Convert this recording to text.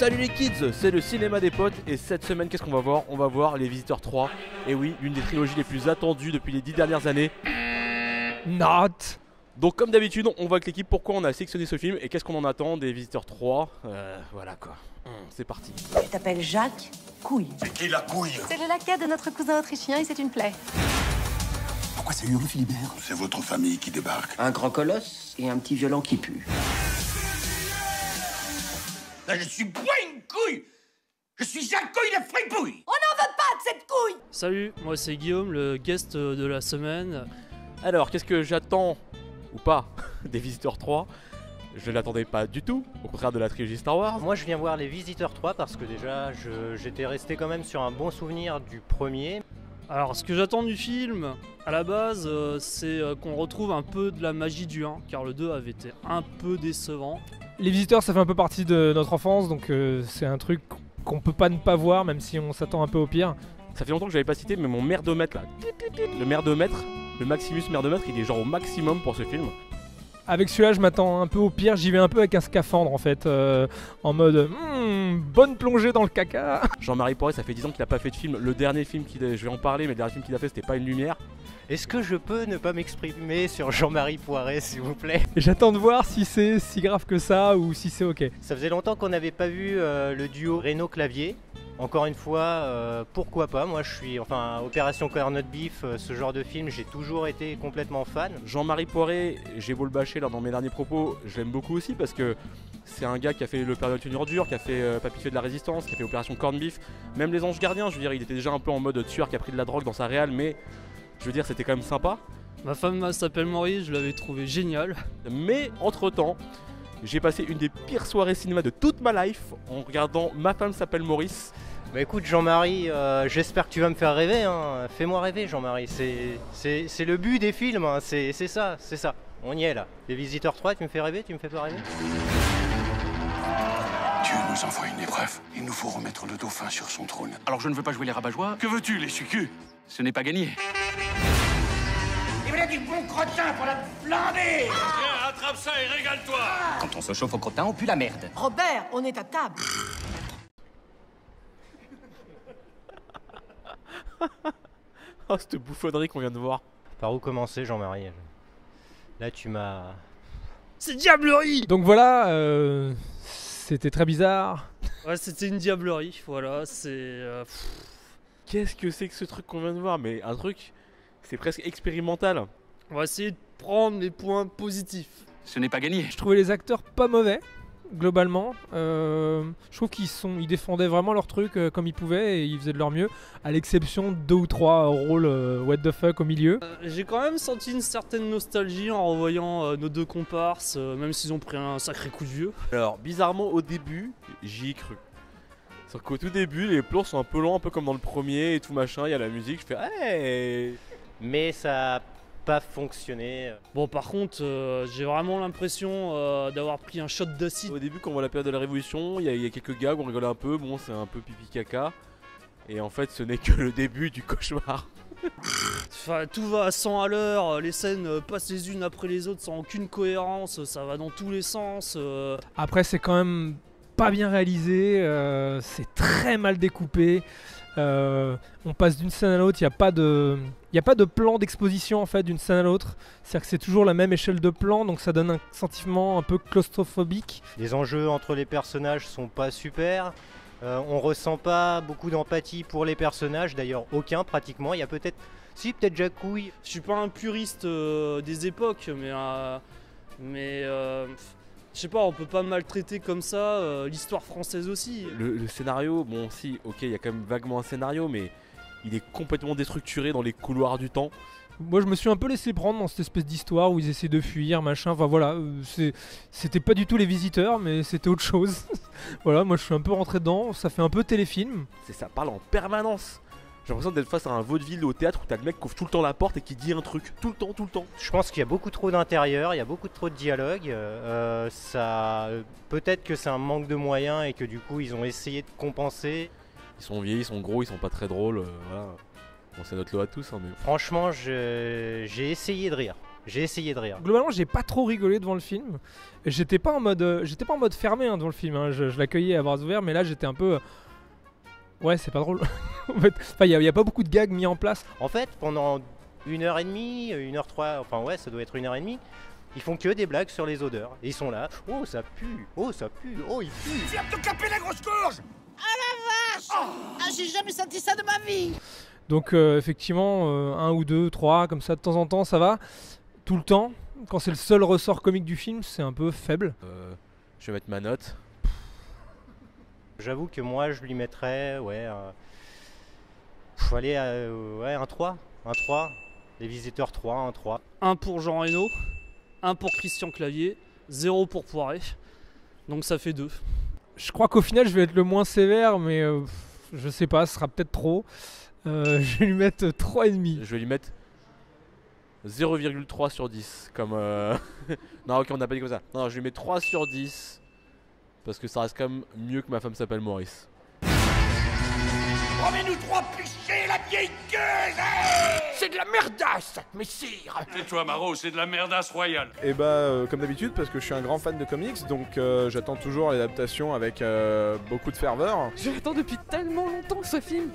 Salut les kids, c'est le cinéma des potes et cette semaine qu'est-ce qu'on va voir? On va voir Les Visiteurs 3. Et oui, l'une des trilogies les plus attendues depuis les 10 dernières années. Not. Donc comme d'habitude, on voit avec l'équipe pourquoi on a sélectionné ce film et qu'est-ce qu'on en attend des Visiteurs 3. Voilà quoi, c'est parti. Tu t'appelles Jacques Couille. C'est qui la couille? C'est le laquais de notre cousin autrichien et c'est une plaie. Pourquoi c'est Uri Philibert? C'est votre famille qui débarque. Un grand colosse et un petit violon qui pue. Là, je suis pas une couille. Je suis Jacques Couille la fripouille. On n'en veut pas de cette couille! Salut, moi c'est Guillaume, le guest de la semaine. Alors qu'est-ce que j'attends ou pas des Visiteurs 3? Je ne l'attendais pas du tout, au contraire de la trilogie Star Wars. Moi je viens voir Les Visiteurs 3 parce que déjà j'étais resté quand même sur un bon souvenir du premier. Alors ce que j'attends du film, à la base, c'est qu'on retrouve un peu de la magie du 1, car le 2 avait été un peu décevant. Les Visiteurs, ça fait un peu partie de notre enfance, donc c'est un truc qu'on peut pas ne pas voir, même si on s'attend un peu au pire. Ça fait longtemps que j'avais pas cité, mais mon merdomètre là, le merdomètre, le Maximus merdomètre, il est genre au maximum pour ce film. Avec celui-là, je m'attends un peu au pire, j'y vais un peu avec un scaphandre en fait, en mode bonne plongée dans le caca. Jean-Marie Poiret, ça fait 10 ans qu'il a pas fait de film. Le dernier film je vais en parler, mais le dernier film qu'il a fait, c'était Pas une lumière. Est-ce que je peux ne pas m'exprimer sur Jean-Marie Poiret s'il vous plaît? Et j'attends de voir si c'est si grave que ça ou si c'est ok. Ça faisait longtemps qu'on n'avait pas vu le duo Reno-Clavier. Encore une fois, pourquoi pas? Moi je suis, Opération Corned Beef, ce genre de film, j'ai toujours été complètement fan. Jean-Marie Poiret, j'ai beau le bâcher là dans mes derniers propos, je l'aime beaucoup aussi parce que c'est un gars qui a fait Le Père de Tenue Dure, qui a fait Papy fait de la Résistance, qui a fait Opération Corned Beef, même Les Anges Gardiens, je veux dire, il était déjà un peu en mode tueur qui a pris de la drogue dans sa réal, mais je veux dire, c'était quand même sympa. Ma femme s'appelle Maurice, je l'avais trouvé génial. Mais entre temps, j'ai passé une des pires soirées cinéma de toute ma life en regardant Ma femme s'appelle Maurice. Bah écoute Jean-Marie, j'espère que tu vas me faire rêver, hein. Fais-moi rêver Jean-Marie, c'est le but des films, hein. C'est ça, on y est là. Les Visiteurs 3, tu me fais rêver, tu me fais pas rêver? Dieu nous envoie une épreuve. Il nous faut remettre le dauphin sur son trône. Alors je ne veux pas jouer les rabat-joie. Que veux-tu, les sucus? Ce n'est pas gagné. Il voilà du bon crottin pour la flamber. Viens, attrape ça et régale-toi. Quand on se chauffe au crottin, on pue la merde. Robert, on est à table. Oh, cette bouffonnerie qu'on vient de voir. Par où commencer Jean-Marie? Là tu m'as... C'est diablerie! Donc voilà, c'était très bizarre. Ouais, c'était une diablerie, voilà, c'est... Qu'est-ce que c'est que ce truc qu'on vient de voir? Mais un truc, c'est presque expérimental. On va essayer de prendre les points positifs. Ce n'est pas gagné. Je trouvais les acteurs pas mauvais, globalement. Je trouve ils défendaient vraiment leur truc comme ils pouvaient et ils faisaient de leur mieux, à l'exception de 2 ou 3 rôles what the fuck au milieu. J'ai quand même senti une certaine nostalgie en revoyant nos deux comparses, même s'ils ont pris un sacré coup de vieux. Alors, bizarrement, au début, j'y ai cru. Sauf qu'au tout début, les plans sont un peu lents, un peu comme dans le premier et tout machin. Il y a la musique, je fais hey! Mais ça a pas fonctionné. Bon, par contre, j'ai vraiment l'impression d'avoir pris un shot d'acide. Au début, quand on voit la période de la Révolution, il y a quelques gags, on rigole un peu. Bon, c'est un peu pipi caca. Et en fait, ce n'est que le début du cauchemar. Enfin, tout va à 100 à l'heure, les scènes passent les unes après les autres sans aucune cohérence, ça va dans tous les sens. Après, c'est quand même pas bien réalisé, c'est très mal découpé. On passe d'une scène à l'autre, il n'y a pas de plan d'exposition en fait d'une scène à l'autre. C'est-à-dire que c'est toujours la même échelle de plan, donc ça donne un sentiment un peu claustrophobique. Les enjeux entre les personnages sont pas super. On ressent pas beaucoup d'empathie pour les personnages, d'ailleurs aucun pratiquement. Il y a peut-être Jacques Couille. Je suis pas un puriste des époques, mais je sais pas, on peut pas maltraiter comme ça l'histoire française aussi. Le scénario, bon si, ok, il y a quand même vaguement un scénario, mais il est complètement déstructuré dans les couloirs du temps. Moi je me suis un peu laissé prendre dans cette espèce d'histoire où ils essaient de fuir, machin, enfin voilà, c'était pas du tout Les Visiteurs, mais c'était autre chose. Voilà, moi je suis un peu rentré dedans, ça fait un peu téléfilm. Ça parle en permanence. J'ai l'impression d'être face à un vaudeville au théâtre où t'as le mec qui ouvre tout le temps la porte et qui dit un truc, tout le temps. Je pense qu'il y a beaucoup trop d'intérieur, il y a beaucoup trop de dialogue. Peut-être que c'est un manque de moyens et que du coup ils ont essayé de compenser. Ils sont vieillis, ils sont gros, ils sont pas très drôles, voilà. Bon, c'est notre lot à tous, hein, mais... Franchement, j'ai essayé de rire. J'ai essayé de rire. Globalement, j'ai pas trop rigolé devant le film. J'étais pas en mode fermé hein, devant le film. Hein. Je l'accueillais à bras ouverts, mais là j'étais un peu. Ouais, c'est pas drôle. En fait, il y a pas beaucoup de gags mis en place. En fait, pendant 1h30, 1h03, enfin ouais, ça doit être 1h30, ils font que des blagues sur les odeurs. Et ils sont là, oh ça pue, oh ça pue, oh il pue. Viens te caper la grosse gorge. Ah, j'ai jamais senti ça de ma vie. Donc effectivement, 1 ou 2, 3, comme ça de temps en temps, ça va. Tout le temps, quand c'est le seul ressort comique du film, c'est un peu faible. Je vais mettre ma note. J'avoue que moi je lui mettrais, ouais, aller ouais, un 3. Un 3. Les Visiteurs 3, un 3. 1 pour Jean Reno, 1 pour Christian Clavier, 0 pour Poiret. Donc ça fait 2. Je crois qu'au final, je vais être le moins sévère, mais je sais pas, ce sera peut-être trop. Je vais lui mettre 3,5. Je vais lui mettre 0,3 sur 10. Comme. Non, ok, on n'a pas dit comme ça. Non, je lui mets 3 sur 10. Parce que ça reste quand même mieux que Ma femme s'appelle Maurice. Remets-nous 3 pichets, la vieille gueule. C'est de la merdasse, messire. Tais-toi, Maro, c'est de la merdasse royale. Et comme d'habitude, parce que je suis un grand fan de comics, donc j'attends toujours l'adaptation avec beaucoup de ferveur. J'attends depuis tellement longtemps ce film.